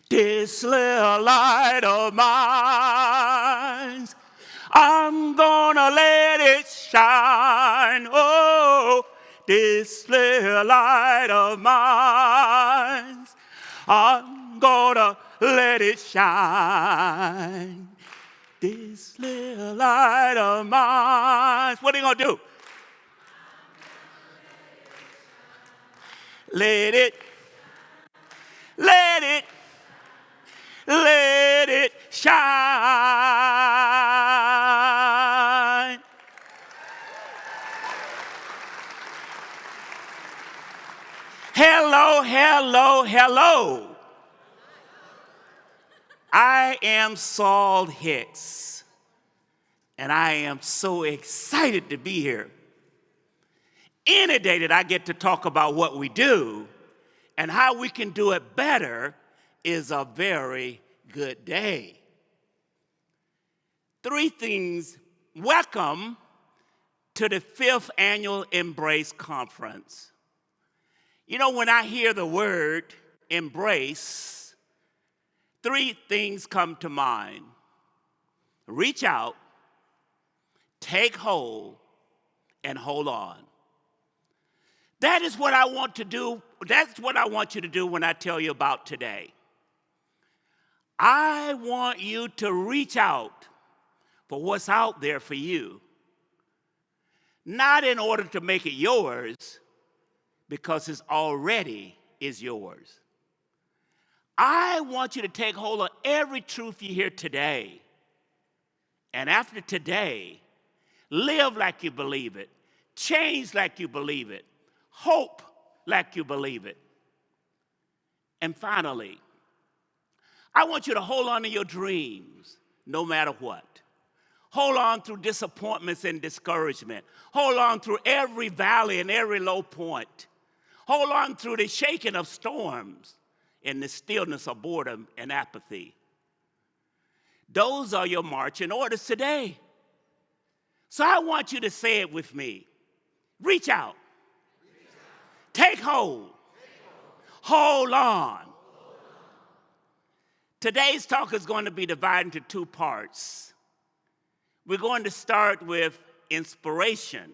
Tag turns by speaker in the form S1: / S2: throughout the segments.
S1: This little light of mine, I'm gonna let it shine. Oh, this little light of mine, I'm gonna let it shine. This little light of mine. What are you gonna do? Let it shine. Hello, hello, hello. I am Saul Hicks, and I am so excited to be here. Any day that I get to talk about what we do and how we can do it better is a very good day. Three things. Welcome to the 5th Annual Embrace Conference. You know, when I hear the word embrace, three things come to mind. Reach out, take hold, and hold on. That is what I want to do. That's what I want you to do when I tell you about today. I want you to reach out for what's out there for you. Not in order to make it yours, because it already is yours. I want you to take hold of every truth you hear today. And after today, live like you believe it. Change like you believe it. Hope like you believe it. And finally, I want you to hold on to your dreams no matter what. Hold on through disappointments and discouragement. Hold on through every valley and every low point. Hold on through the shaking of storms and the stillness of boredom and apathy. Those are your marching orders today. So I want you to say it with me. Reach out. Take hold. Hold on. Today's talk is going to be divided into two parts. We're going to start with inspiration,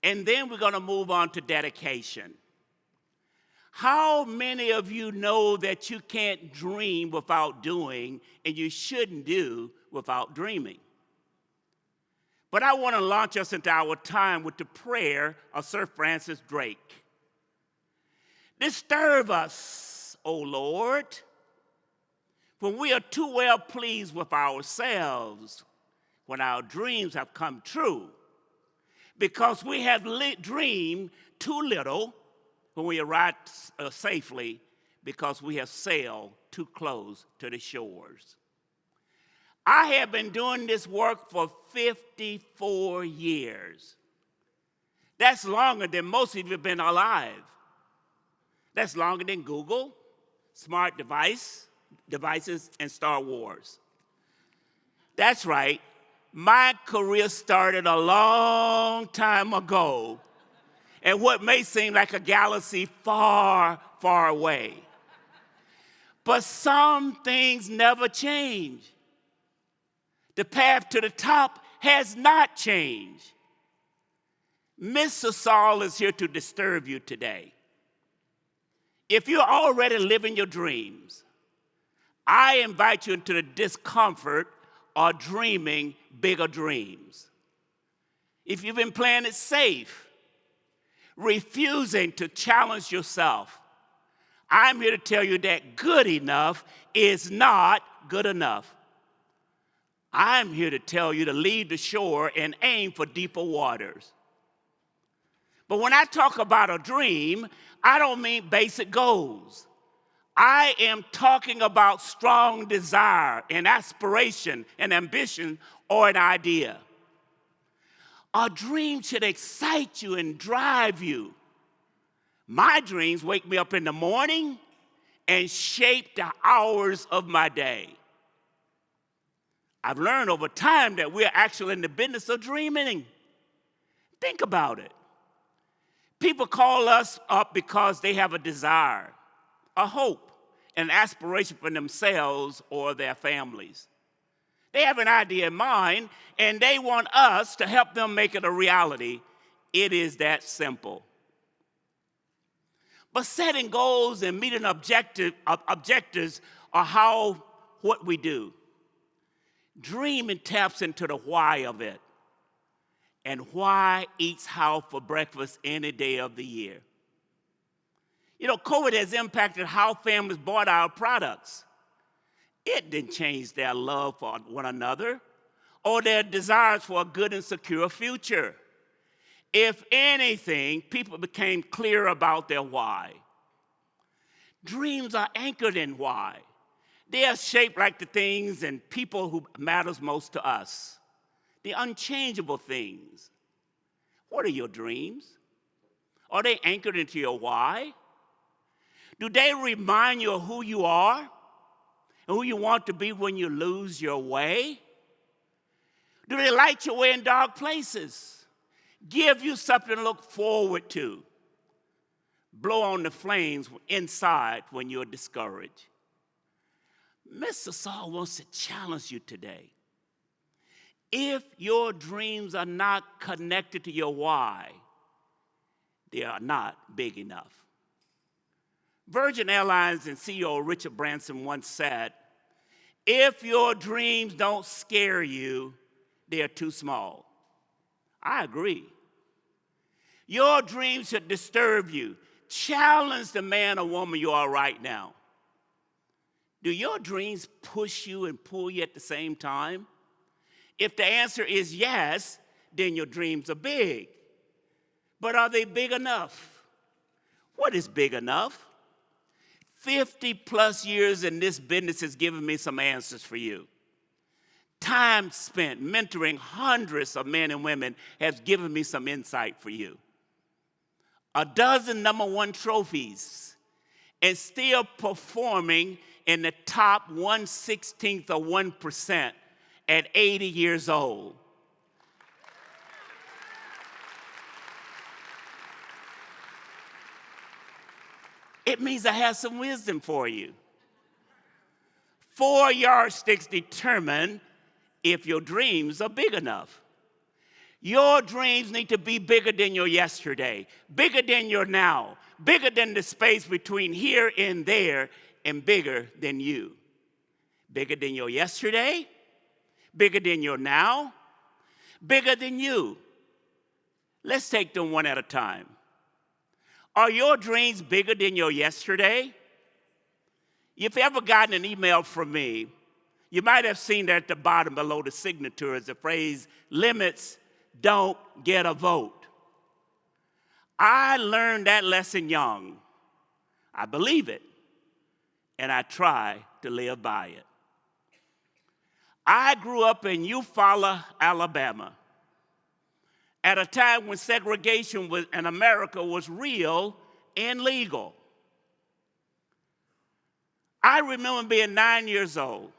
S1: and then we're going to move on to dedication. How many of you know that you can't dream without doing, and you shouldn't do without dreaming? But I want to launch us into our time with the prayer of Sir Francis Drake. Disturb us, O Lord, when we are too well pleased with ourselves, when our dreams have come true, because we have dreamed too little when we arrive safely, because we have sailed too close to the shores. I have been doing this work for 54 years. That's longer than most of you have been alive. That's longer than Google, smart devices, and Star Wars. That's right. My career started a long time ago in what may seem like a galaxy far, far away. But some things never change. The path to the top has not changed. Mr. Saul is here to disturb you today. If you're already living your dreams, I invite you into the discomfort of dreaming bigger dreams. If you've been playing it safe, refusing to challenge yourself, I'm here to tell you that good enough is not good enough. I'm here to tell you to leave the shore and aim for deeper waters. But when I talk about a dream, I don't mean basic goals. I am talking about strong desire and aspiration and ambition or an idea. A dream should excite you and drive you. My dreams wake me up in the morning and shape the hours of my day. I've learned over time that we're actually in the business of dreaming. Think about it. People call us up because they have a desire, a hope, an aspiration for themselves or their families. They have an idea in mind, and they want us to help them make it a reality. It is that simple. But setting goals and meeting objectives are what we do. Dreaming taps into the why of it. And why eats how for breakfast any day of the year. You know, COVID has impacted how families bought our products. It didn't change their love for one another or their desires for a good and secure future. If anything, people became clear about their why. Dreams are anchored in why. They are shaped like the things and people who matters most to us, the unchangeable things. What are your dreams? Are they anchored into your why? Do they remind you of who you are and who you want to be when you lose your way? Do they light your way in dark places? Give you something to look forward to? Blow on the flames inside when you're discouraged? Mr. Saul wants to challenge you today. If your dreams are not connected to your why, they are not big enough. Virgin Airlines and CEO Richard Branson once said, if your dreams don't scare you, they are too small. I agree. Your dreams should disturb you. Challenge the man or woman you are right now. Do your dreams push you and pull you at the same time? If the answer is yes, then your dreams are big. But are they big enough? What is big enough? 50 plus years in this business has given me some answers for you. Time spent mentoring hundreds of men and women has given me some insight for you. A dozen #1 trophies and still performing in the top 1/16th of 1% at 80 years old. It means I have some wisdom for you. 4 yardsticks determine if your dreams are big enough. Your dreams need to be bigger than your yesterday, bigger than your now, bigger than the space between here and there, and bigger than you. Bigger than your yesterday, bigger than your now, bigger than you. Let's take them one at a time. Are your dreams bigger than your yesterday? If you've ever gotten an email from me, you might have seen that at the bottom below the signature is the phrase, limits don't get a vote. I learned that lesson young. I believe it, and I try to live by it. I grew up in Eufaula, Alabama, at a time when segregation in America was real and legal. I remember being 9 years old,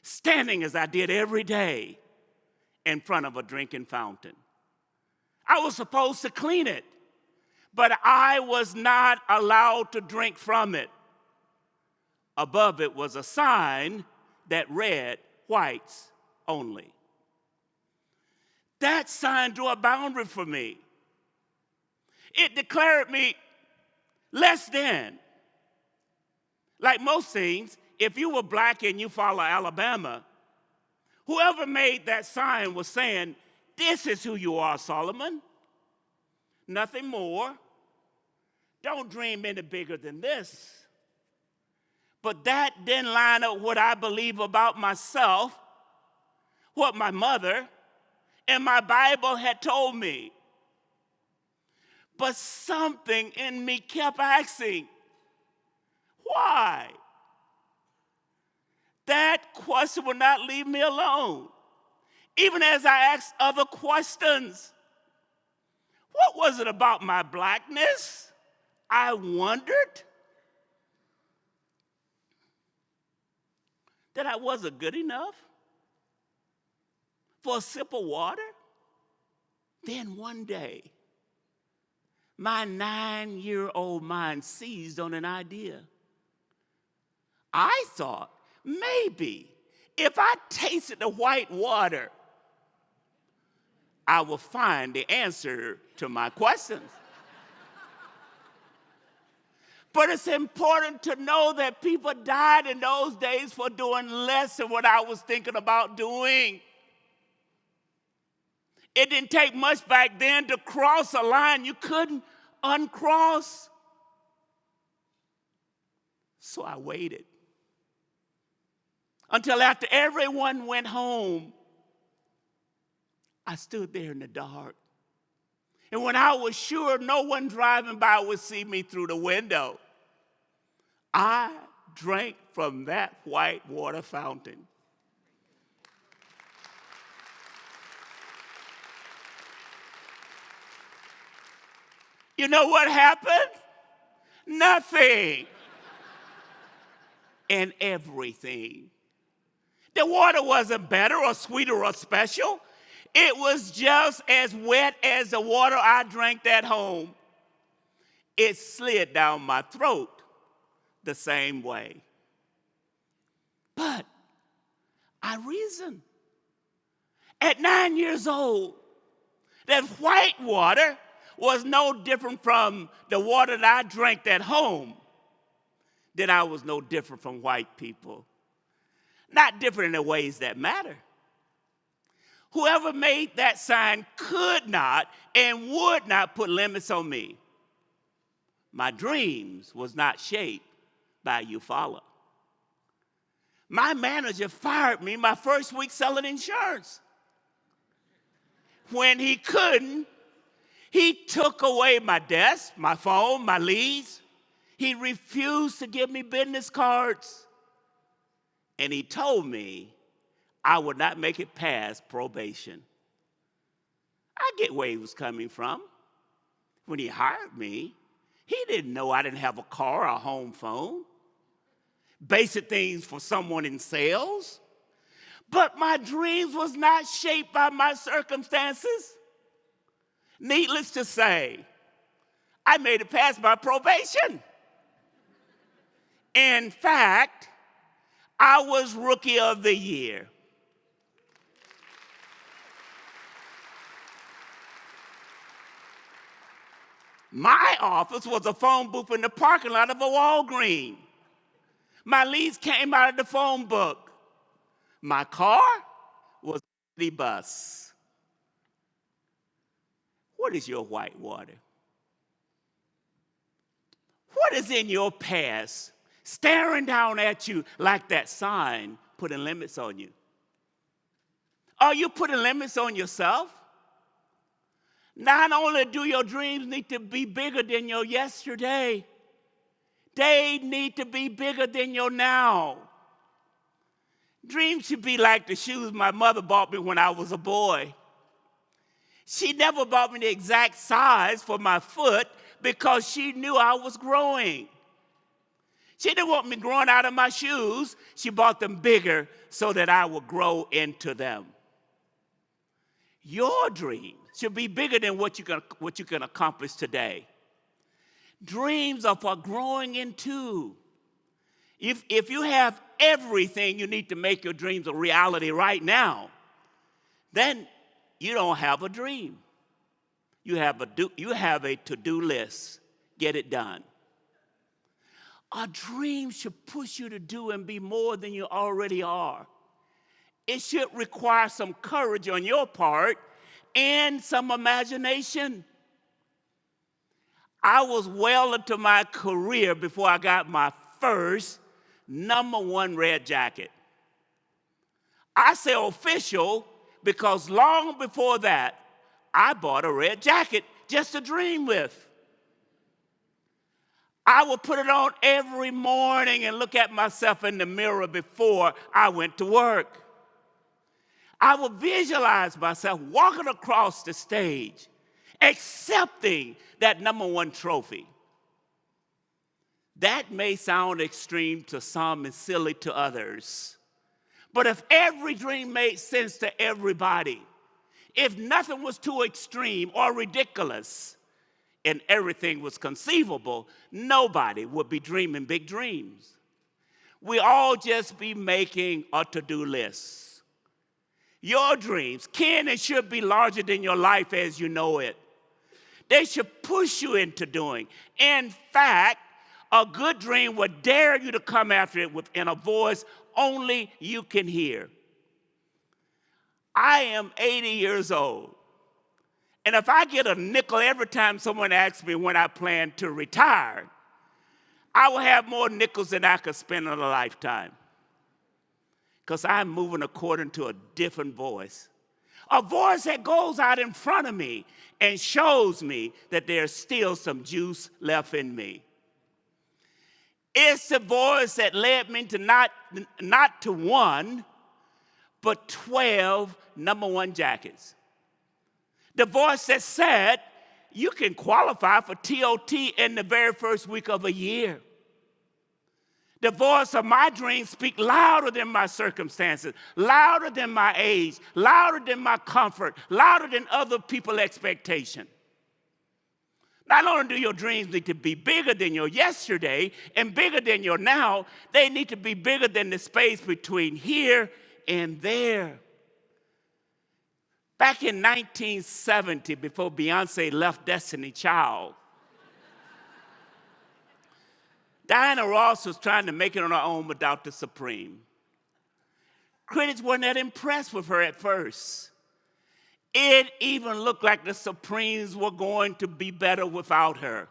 S1: standing as I did every day in front of a drinking fountain. I was supposed to clean it, but I was not allowed to drink from it. Above it was a sign that read, whites only. That sign drew a boundary for me. It declared me less than. Like most things, if you were black and Eufaula, Alabama, whoever made that sign was saying, this is who you are, Solomon. Nothing more. Don't dream any bigger than this. But that didn't line up what I believe about myself, what my mother and my Bible had told me. But something in me kept asking, why? That question would not leave me alone. Even as I asked other questions. What was it about my blackness? I wondered. That I wasn't good enough for a sip of water? Then one day, my 9-year-old mind seized on an idea. I thought maybe if I tasted the white water, I will find the answer to my questions. But it's important to know that people died in those days for doing less than what I was thinking about doing. It didn't take much back then to cross a line you couldn't uncross. So I waited until after everyone went home. I stood there in the dark. And when I was sure no one driving by would see me through the window, I drank from that white water fountain. You know what happened? Nothing. And everything. The water wasn't better or sweeter or special. It was just as wet as the water I drank at home. It slid down my throat the same way. But I reasoned at 9 years old that white water was no different from the water that I drank at home, that I was no different from white people. Not different in the ways that matter. Whoever made that sign could not and would not put limits on me. My dreams was not shaped by Eufaula. My manager fired me my first week selling insurance. When he couldn't, he took away my desk, my phone, my leads. He refused to give me business cards. And he told me I would not make it past probation. I get where he was coming from. When he hired me, he didn't know I didn't have a car or a home phone. Basic things for someone in sales. But my dreams was not shaped by my circumstances. Needless to say, I made it past my probation. In fact, I was Rookie of the Year. My office was a phone booth in the parking lot of a Walgreens. My leads came out of the phone book. My car was the bus. What is your white water? What is in your past staring down at you like that sign putting limits on you? Are you putting limits on yourself? Not only do your dreams need to be bigger than your yesterday, they need to be bigger than your now. Dreams should be like the shoes my mother bought me when I was a boy. She never bought me the exact size for my foot because she knew I was growing. She didn't want me growing out of my shoes. She bought them bigger so that I would grow into them. Your dreams should be bigger than what you can accomplish today. Dreams are for growing into. If you have everything you need to make your dreams a reality right now, then you don't have a dream. You have a to-do list. Get it done. A dream should push you to do and be more than you already are. It should require some courage on your part and some imagination. I was well into my career before I got my first #1 red jacket. I say official because long before that, I bought a red jacket just to dream with. I would put it on every morning and look at myself in the mirror before I went to work. I would visualize myself walking across the stage, accepting that #1 trophy. That may sound extreme to some and silly to others. But if every dream made sense to everybody, if nothing was too extreme or ridiculous, and everything was conceivable, nobody would be dreaming big dreams. We all just be making a to-do list. Your dreams can and should be larger than your life as you know it. They should push you into doing. In fact, a good dream would dare you to come after it in a voice only you can hear. I am 80 years old, and if I get a nickel every time someone asks me when I plan to retire, I will have more nickels than I could spend in a lifetime, because I'm moving according to a different voice. A voice that goes out in front of me and shows me that there's still some juice left in me. It's the voice that led me to not to one, but 12 #1 jackets. The voice that said, you can qualify for TOT in the very first week of a year. The voice of my dreams speak louder than my circumstances, louder than my age, louder than my comfort, louder than other people's expectation. Not only do your dreams need to be bigger than your yesterday and bigger than your now, they need to be bigger than the space between here and there. Back in 1970, before Beyonce left Destiny Child, Diana Ross was trying to make it on her own without the Supreme. Critics weren't that impressed with her at first. It even looked like the Supremes were going to be better without her.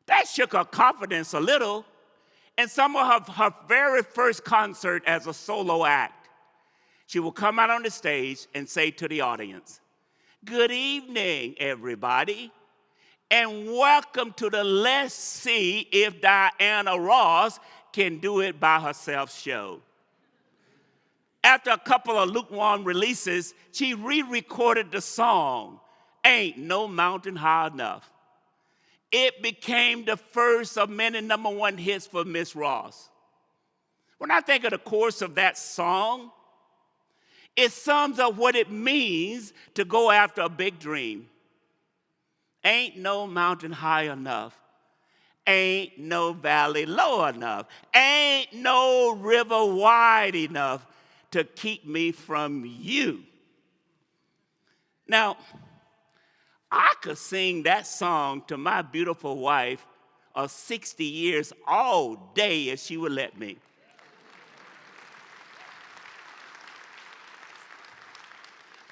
S1: That shook her confidence a little. And some of her very first concert as a solo act, she will come out on the stage and say to the audience, "Good evening, everybody, and welcome to the Let's See If Diana Ross Can Do It By Herself show." After a couple of lukewarm releases, she re-recorded the song, "Ain't No Mountain High Enough." It became the first of many #1 hits for Miss Ross. When I think of the chorus of that song, it sums up what it means to go after a big dream. Ain't no mountain high enough. Ain't no valley low enough. Ain't no river wide enough to keep me from you. Now, I could sing that song to my beautiful wife of 60 years all day if she would let me.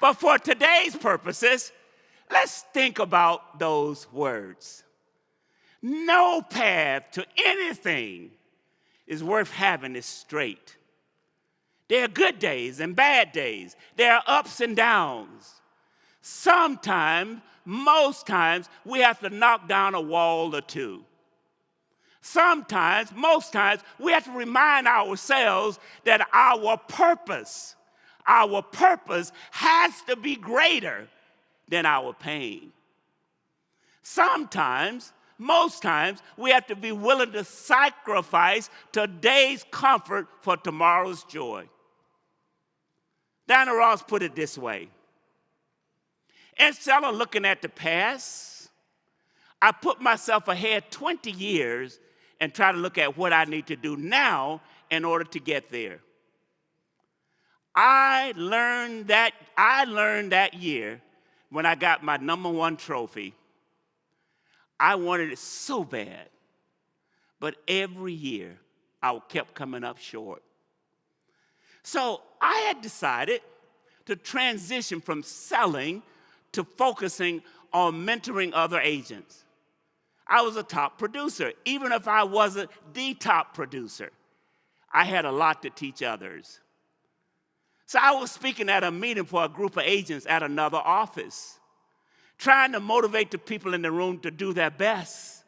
S1: But for today's purposes, let's think about those words. No path to anything is worth having is straight. There are good days and bad days. There are ups and downs. Sometimes, most times, we have to knock down a wall or two. Sometimes, most times, we have to remind ourselves that our purpose has to be greater than our pain. Sometimes, most times, we have to be willing to sacrifice today's comfort for tomorrow's joy. Diana Ross put it this way: instead of looking at the past, I put myself ahead 20 years and try to look at what I need to do now in order to get there. I learned that year when I got my #1 trophy. I wanted it so bad, but every year I kept coming up short. So I had decided to transition from selling to focusing on mentoring other agents. I was a top producer. Even if I wasn't the top producer, I had a lot to teach others. So I was speaking at a meeting for a group of agents at another office, trying to motivate the people in the room to do their best,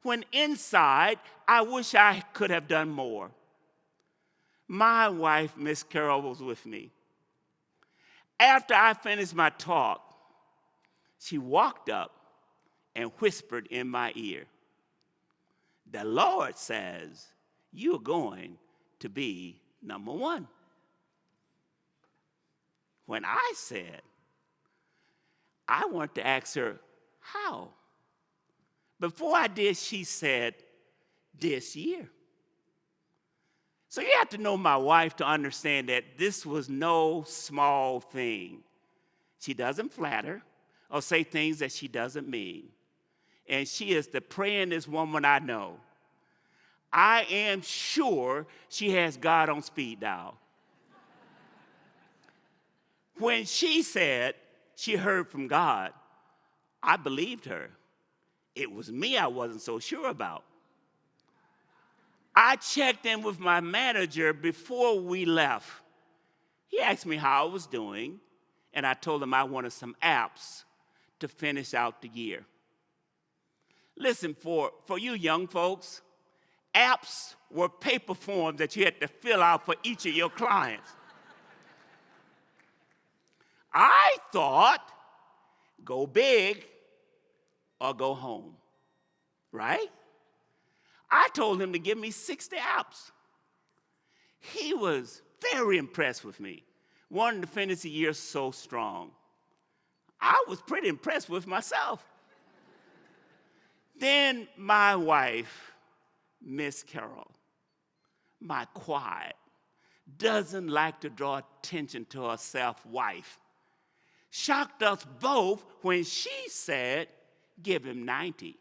S1: when inside, I wish I could have done more. My wife, Miss Carol, was with me. After I finished my talk, she walked up and whispered in my ear, "The Lord says you're going to be #1. When I said, I wanted to ask her, how? Before I did, she said, "This year." So you have to know my wife to understand that this was no small thing. She doesn't flatter or say things that she doesn't mean. And she is the prayingest woman I know. I am sure she has God on speed dial. When she said she heard from God, I believed her. It was me I wasn't so sure about. I checked in with my manager before we left. He asked me how I was doing, and I told him I wanted some apps to finish out the year. Listen, for you young folks, apps were paper forms that you had to fill out for each of your clients. I thought, go big or go home, right? I told him to give me 60 apps. He was very impressed with me, wanting to finish the year so strong. I was pretty impressed with myself. Then my wife, Miss Carol, my quiet, doesn't like to draw attention to herself wife, shocked us both when she said, give him 90.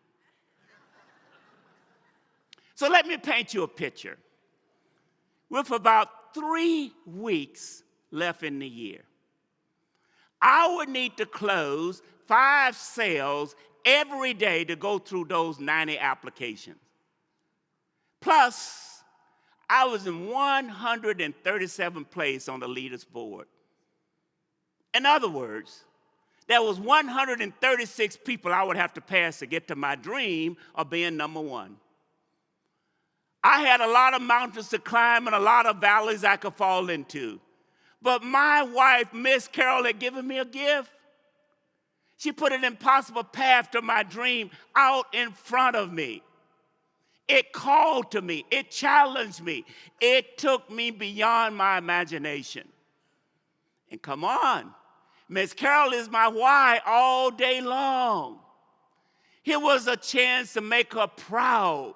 S1: So let me paint you a picture. With about 3 weeks left in the year, I would need to close 5 sales every day to go through those 90 applications. Plus, I was in 137th place on the leaders board. In other words, there was 136 people I would have to pass to get to my dream of being number one. I had a lot of mountains to climb and a lot of valleys I could fall into. But my wife, Miss Carol, had given me a gift. She put an impossible path to my dream out in front of me. It called to me. It challenged me. It took me beyond my imagination. And come on, Miss Carol is my why all day long. Here was a chance to make her proud.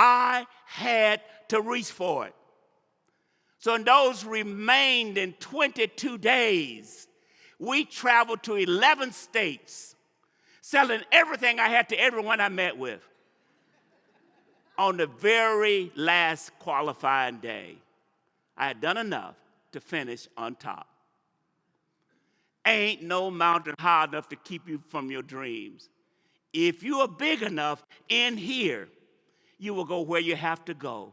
S1: I had to reach for it. So in those remaining 22 days, we traveled to 11 states, selling everything I had to everyone I met with. On the very last qualifying day, I had done enough to finish on top. Ain't no mountain high enough to keep you from your dreams. If you are big enough in here, you will go where you have to go.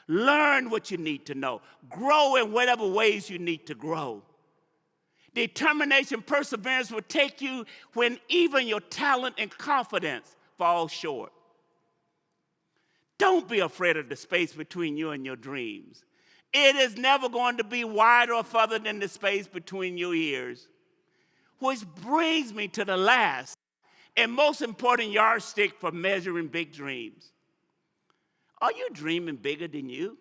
S1: Learn what you need to know. Grow in whatever ways you need to grow. Determination, perseverance will take you when even your talent and confidence fall short. Don't be afraid of the space between you and your dreams. It is never going to be wider or further than the space between your ears. Which brings me to the last and most important yardstick for measuring big dreams. Are you dreaming bigger than you?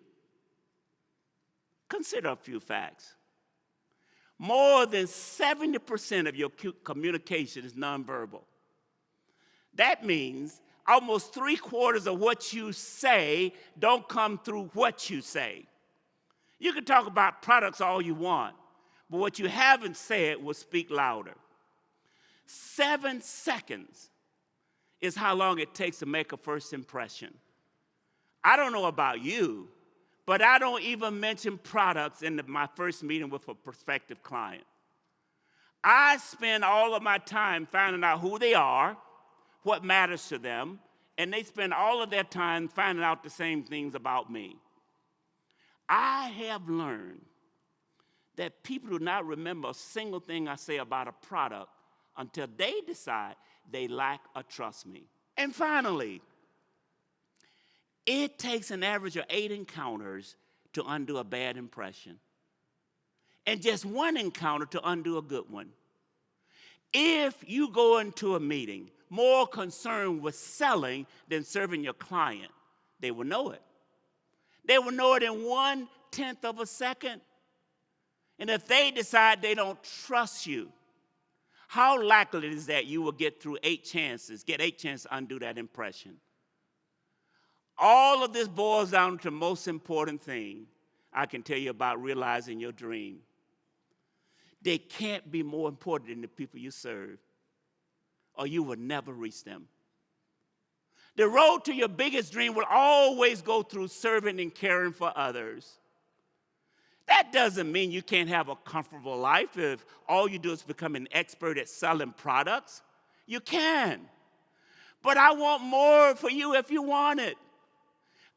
S1: Consider a few facts. More than 70% of your communication is nonverbal. That means almost 3/4 of what you say don't come through what you say. You can talk about products all you want, but what you haven't said will speak louder. 7 seconds is how long it takes to make a first impression. I don't know about you, but I don't even mention products in my first meeting with a prospective client. I spend all of my time finding out who they are, what matters to them, and they spend all of their time finding out the same things about me. I have learned that people do not remember a single thing I say about a product until they decide they like or trust me. And finally, it takes an average of 8 encounters to undo a bad impression, and just 1 encounter to undo a good one. If you go into a meeting more concerned with selling than serving your client, they will know it. They will know it in 1/10 of a second. And if they decide they don't trust you, how likely is that you will get 8 chances to undo that impression? All of this boils down to the most important thing I can tell you about realizing your dream. They can't be more important than the people you serve, or you will never reach them. The road to your biggest dream will always go through serving and caring for others. That doesn't mean you can't have a comfortable life if all you do is become an expert at selling products. You can. But I want more for you if you want it.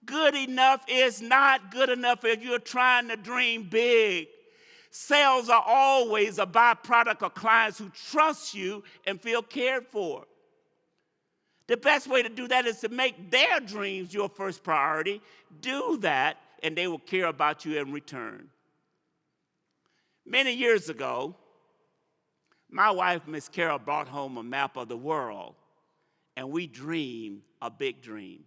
S1: Good enough is not good enough if you're trying to dream big. Sales are always a byproduct of clients who trust you and feel cared for. The best way to do that is to make their dreams your first priority. Do that, and they will care about you in return. Many years ago, my wife, Miss Carol, brought home a map of the world, and we dreamed a big dream.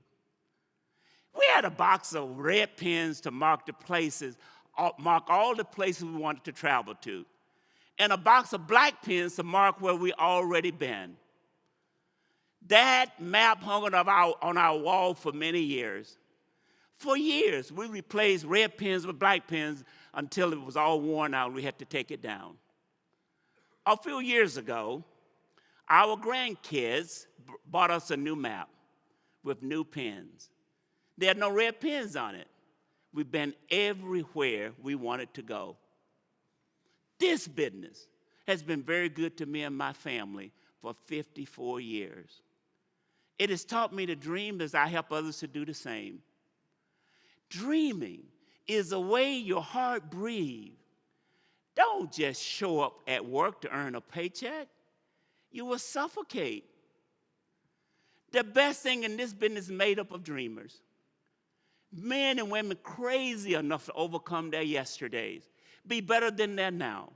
S1: We had a box of red pens to mark all the places we wanted to travel to, and a box of black pens to mark where we already been. That map hung on our wall for many years. For years, we replaced red pens with black pens until it was all worn out and we had to take it down. A few years ago, our grandkids bought us a new map with new pens. There are no red pens on it. We've been everywhere we wanted to go. This business has been very good to me and my family for 54 years. It has taught me to dream as I help others to do the same. Dreaming is the way your heart breathes. Don't just show up at work to earn a paycheck. You will suffocate. The best thing in this business is made up of dreamers. Men and women crazy enough to overcome their yesterdays. Be better than their now.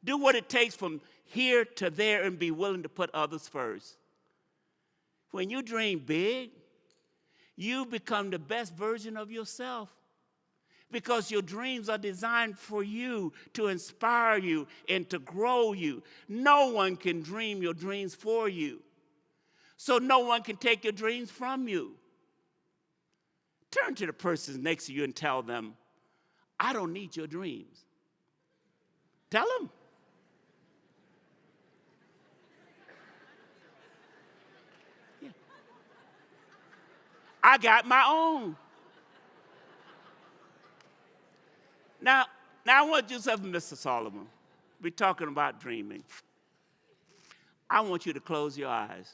S1: Do what it takes from here to there and be willing to put others first. When you dream big, you become the best version of yourself because your dreams are designed for you, to inspire you, and to grow you. No one can dream your dreams for you, so no one can take your dreams from you. Turn to the person next to you and tell them, I don't need your dreams. Tell them. I got my own. Now I want you to say, Mr. Solomon, we're talking about dreaming. I want you to close your eyes.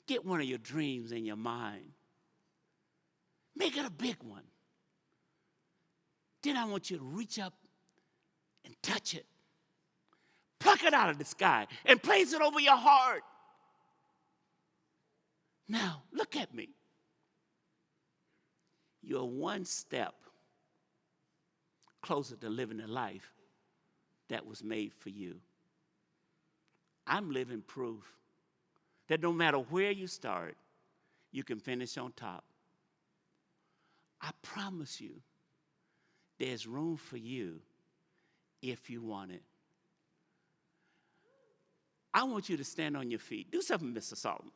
S1: Get one of your dreams in your mind. Make it a big one. Then I want you to reach up and touch it. Pluck it out of the sky and place it over your heart. Now, look at me. You're one step closer to living a life that was made for you. I'm living proof that no matter where you start, you can finish on top. I promise you, there's room for you if you want it. I want you to stand on your feet. Do something, Mr. Solomon.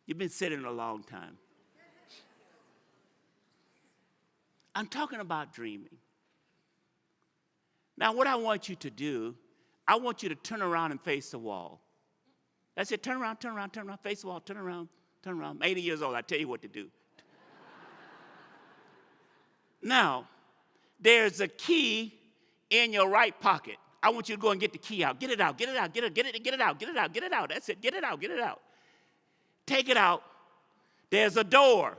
S1: You've been sitting a long time. I'm talking about dreaming. Now, what I want you to do, I want you to turn around and face the wall. That's it. Turn around, face the wall, turn around. I'm 80 years old. I tell you what to do. Now, there's a key in your right pocket. I want you to go and get the key out. Get it out. That's it. Get it out. Take it out. There's a door.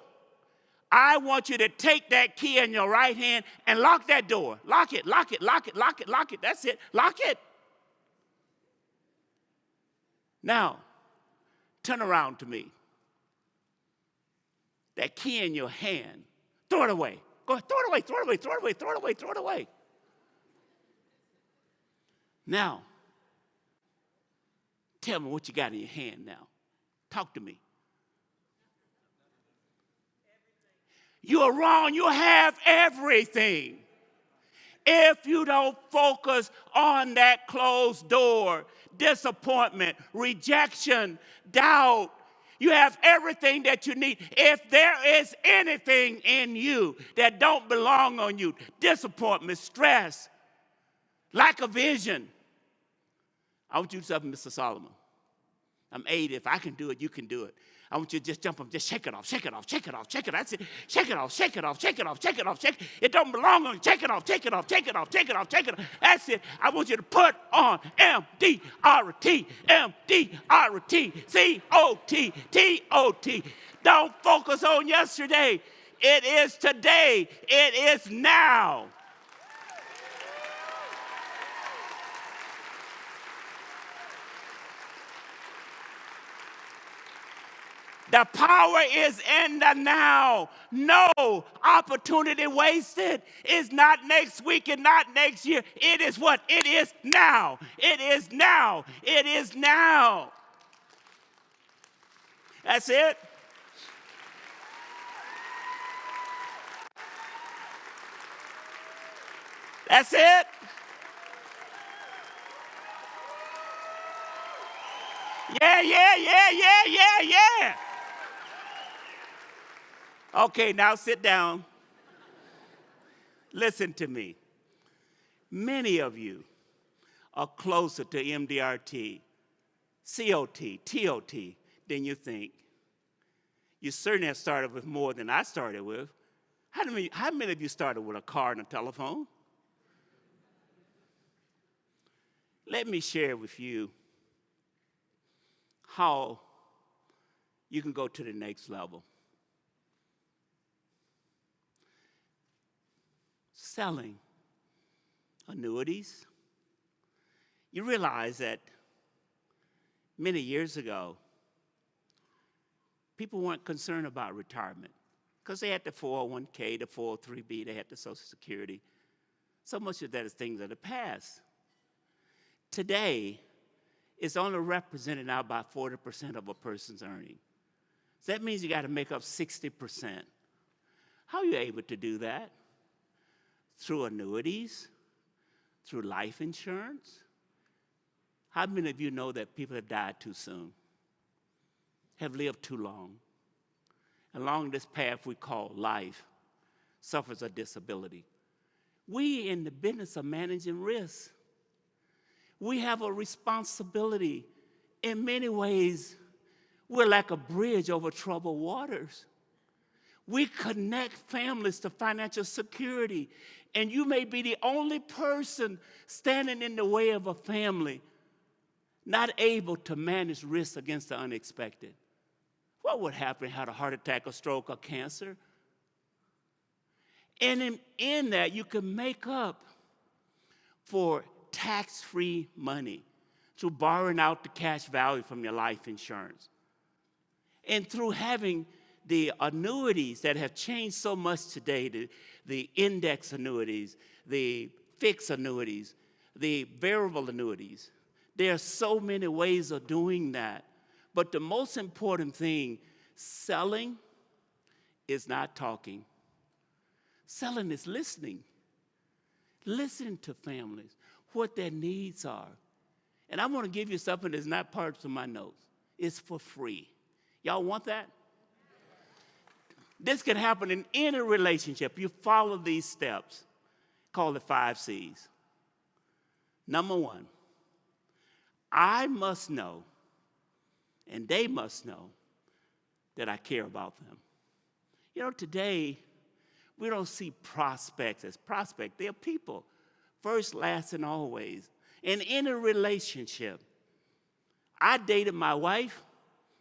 S1: I want you to take that key in your right hand and lock that door. Lock it. That's it. Lock it. Now, turn around to me. That key in your hand, throw it away. Go ahead, throw it away. Now, tell me what you got in your hand now. Talk to me. You are wrong. You have everything. If you don't focus on that closed door, disappointment, rejection, doubt, You have everything that you need. If there is anything in you that don't belong on you, disappointment, stress, lack of vision, I want you to say, Mr. Solomon, I'm 80. If I can do it, you can do it. I want you to just jump up, just shake it off, shake it off, shake it off, shake it off. That's it. Shake it off, shake it off, shake it off, shake it off, shake it. It don't belong on you. Shake it off, shake it off, shake it off, shake it off, shake it off. That's it. I want you to put on M-D-R-T, M-D-R-T, C-O-T, T-O-T. Don't focus on yesterday. It is today. It is now. The power is in the now. No opportunity wasted. It's not next week and not next year. It is what? It is now. It is now. It is now. That's it. That's it. Yeah. Okay, now sit down. Listen to me. Many of you are closer to MDRT, COT, TOT than you think. You certainly have started with more than I started with. How many of you started with a car and a telephone? Let me share with you how you can go to the next level. Selling annuities. You realize that many years ago, people weren't concerned about retirement because they had the 401k, the 403b, they had the Social Security. So much of that is things of the past. Today, it's only represented now by 40% of a person's earning. So that means you got to make up 60%. How are you able to do that? Through annuities, through life insurance. How many of you know that people have died too soon, have lived too long? Along this path we call life, suffers a disability. We in the business of managing risks. We have a responsibility. In many ways, we're like a bridge over troubled waters. We connect families to financial security. And you may be the only person standing in the way of a family, not able to manage risk against the unexpected. What would happen if you had a heart attack, a stroke, or cancer? And in that, you can make up for tax-free money through borrowing out the cash value from your life insurance. And through having the annuities that have changed so much today, the index annuities, the fixed annuities, the variable annuities. There are so many ways of doing that. But the most important thing, selling is not talking. Selling is listening. Listening to families, what their needs are. And I want to give you something that's not part of my notes. It's for free. Y'all want that? This can happen in any relationship. You follow these steps. Call it 5 C's. Number 1, I must know, and they must know, that I care about them. You know, today, we don't see prospects as prospects. They're people, first, last, and always. And in a relationship, I dated my wife.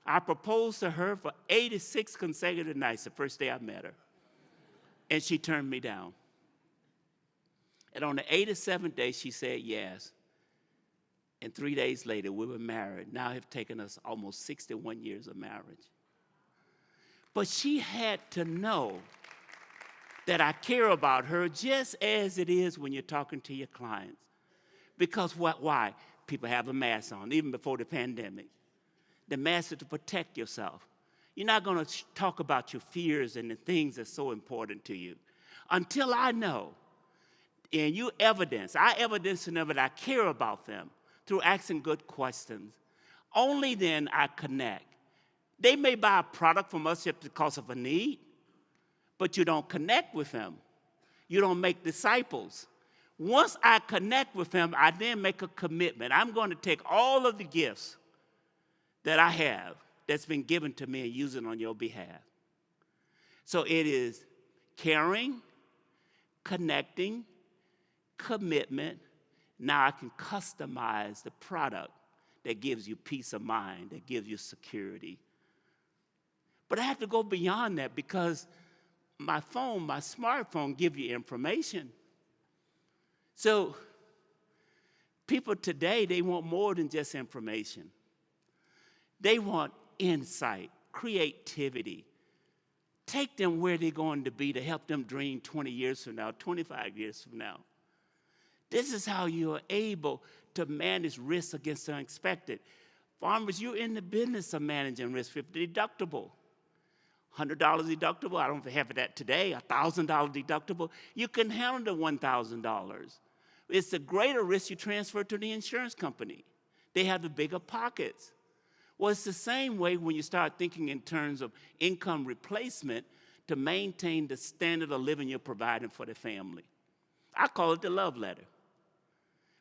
S1: I proposed to her for 86 consecutive nights the first day I met her. And she turned me down. And on the 87th day, she said yes. And 3 days later, we were married. Now it's taken us almost 61 years of marriage. But she had to know that I care about her just as it is when you're talking to your clients. Because why? People have a mask on, even before the pandemic. The mask is to protect yourself. You're not going to talk about your fears and the things that's so important to you. Until I know, and I evidence to them that I care about them through asking good questions. Only then I connect. They may buy a product from us just because of a need, but you don't connect with them. You don't make disciples. Once I connect with them, I then make a commitment. I'm going to take all of the gifts that I have that's been given to me and use it on your behalf. So it is caring, connecting, commitment. Now I can customize the product that gives you peace of mind, that gives you security. But I have to go beyond that because my smartphone gives you information. So people today, they want more than just information. They want insight, creativity. Take them where they're going to be to help them dream 20 years from now, 25 years from now. This is how you are able to manage risk against the unexpected. Farmers, you're in the business of managing risk with the deductible. $100 deductible, I don't have that today, $1,000 deductible. You can handle the $1,000. It's the greater risk you transfer to the insurance company. They have the bigger pockets. Well, it's the same way when you start thinking in terms of income replacement to maintain the standard of living you're providing for the family. I call it the love letter.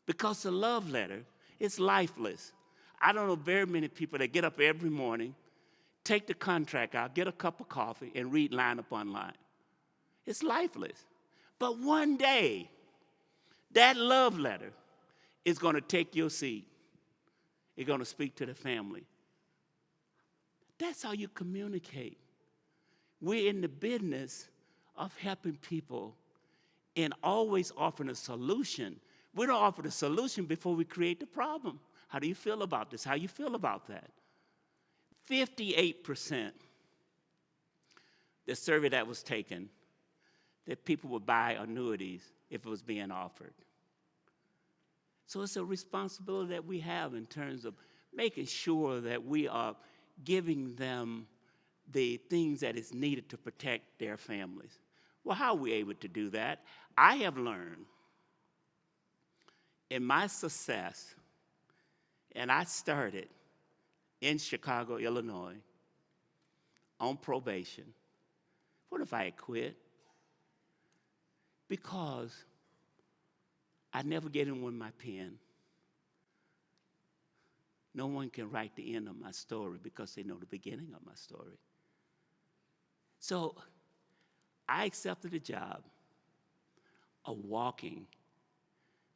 S1: Because the love letter is lifeless. I don't know very many people that get up every morning, take the contract out, get a cup of coffee, and read line upon line. It's lifeless. But one day, that love letter is going to take your seat. It's going to speak to the family. That's how you communicate. We're in the business of helping people and always offering a solution. We don't offer the solution before we create the problem. How do you feel about this? How you feel about that? 58%, the survey that was taken, that people would buy annuities if it was being offered. So it's a responsibility that we have in terms of making sure that we are giving them the things that is needed to protect their families. Well, how are we able to do that? I have learned in my success, and I started in Chicago, Illinois, on probation. What if I had quit? Because I never gave anyone my pen. No one can write the end of my story because they know the beginning of my story. So I accepted a job of walking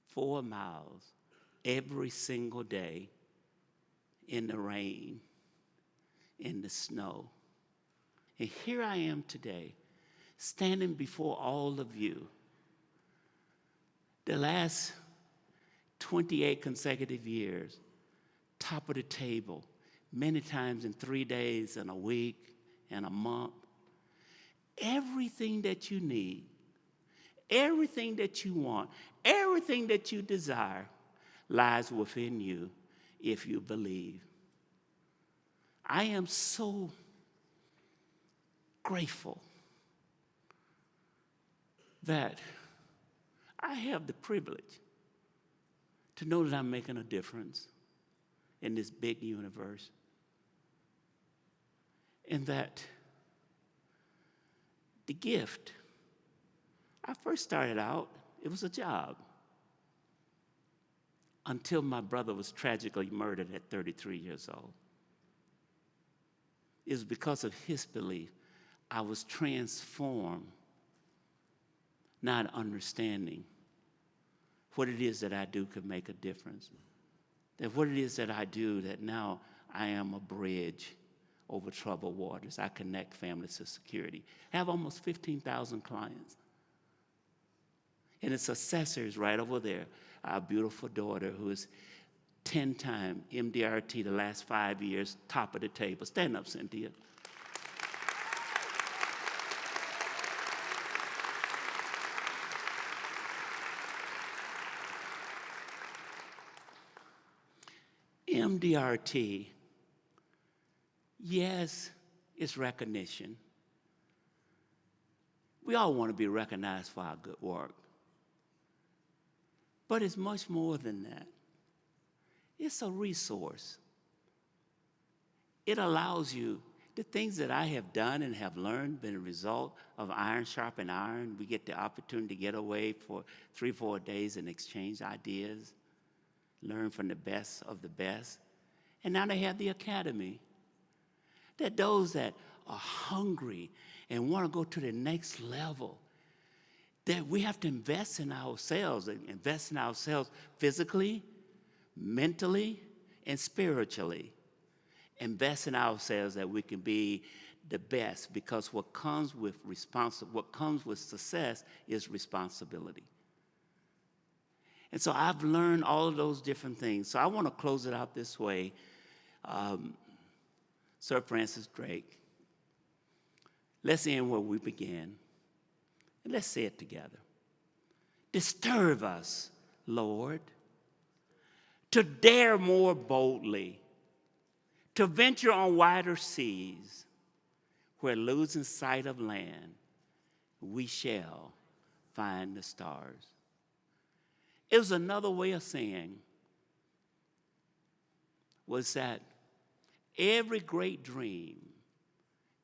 S1: 4 miles every single day in the rain, in the snow. And here I am today, standing before all of you. The last 28 consecutive years, top of the table, many times in 3 days, and a week, and a month. Everything that you need, everything that you want, everything that you desire lies within you if you believe. I am so grateful that I have the privilege to know that I'm making a difference in this big universe, and that the gift, I first started out, it was a job, until my brother was tragically murdered at 33 years old. It was because of his belief I was transformed, not understanding what it is that I do could make a difference. That what it is that I do, that now I am a bridge over troubled waters. I connect families to security. I have almost 15,000 clients. And the successor is right over there, our beautiful daughter who is 10-time MDRT the last 5 years, top of the table. Stand up, Cynthia. MDRT, yes, it's recognition. We all want to be recognized for our good work. But it's much more than that. It's a resource. It allows you, The things that I have done and have learned been a result of iron sharpen iron. We get the opportunity to get away for 3-4 days and exchange ideas, learn from the best of the best. And now they have the academy. That those that are hungry and want to go to the next level, that we have to invest in ourselves physically, mentally, and spiritually. Invest in ourselves that we can be the best, because what comes with success is responsibility. And so I've learned all of those different things. So I want to close it out this way. Sir Francis Drake, let's end where we began. And let's say it together. Disturb us, Lord, to dare more boldly, to venture on wider seas, where losing sight of land, we shall find the stars. It was another way of saying was that every great dream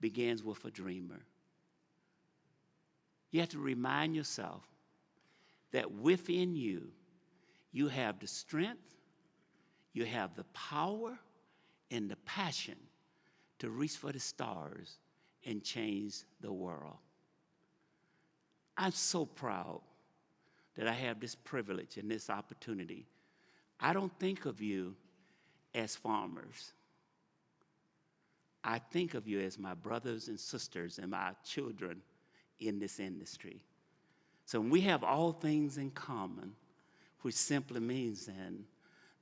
S1: begins with a dreamer. You have to remind yourself that within you, you have the strength, you have the power, and the passion to reach for the stars and change the world. I'm so proud that I have this privilege and this opportunity. I don't think of you as farmers. I think of you as my brothers and sisters and my children in this industry. So we have all things in common, which simply means then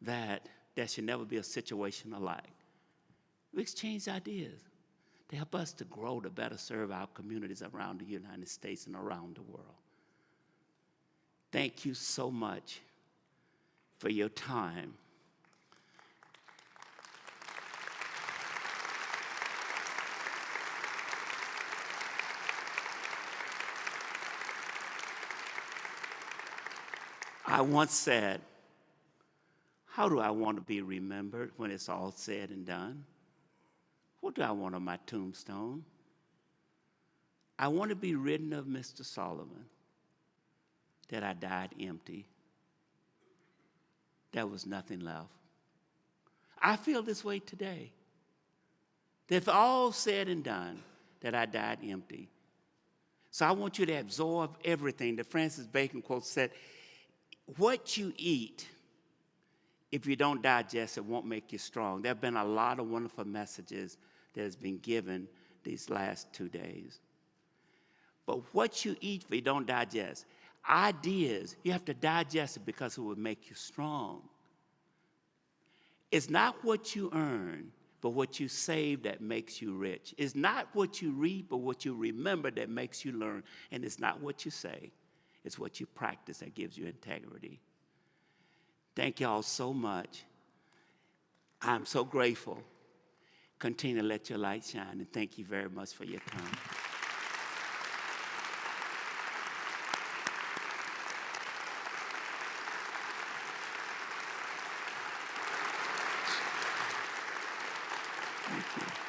S1: that there should never be a situation alike. We exchange ideas to help us to grow, to better serve our communities around the United States and around the world. Thank you so much for your time. I once said, how do I want to be remembered when it's all said and done? What do I want on my tombstone? I want to be written of Mr. Solomon, that I died empty. There was nothing left. I feel this way today. That if all said and done, that I died empty. So I want you to absorb everything. The Francis Bacon quote said, what you eat, if you don't digest it, won't make you strong. There have been a lot of wonderful messages that has been given these last 2 days. But what you eat, if you don't digest, ideas, you have to digest it because it will make you strong. It's not what you earn, but what you save that makes you rich. It's not what you read, but what you remember that makes you learn. And it's not what you say, it's what you practice that gives you integrity. Thank you all so much. I'm so grateful. Continue to let your light shine, and thank you very much for your time. Thank you.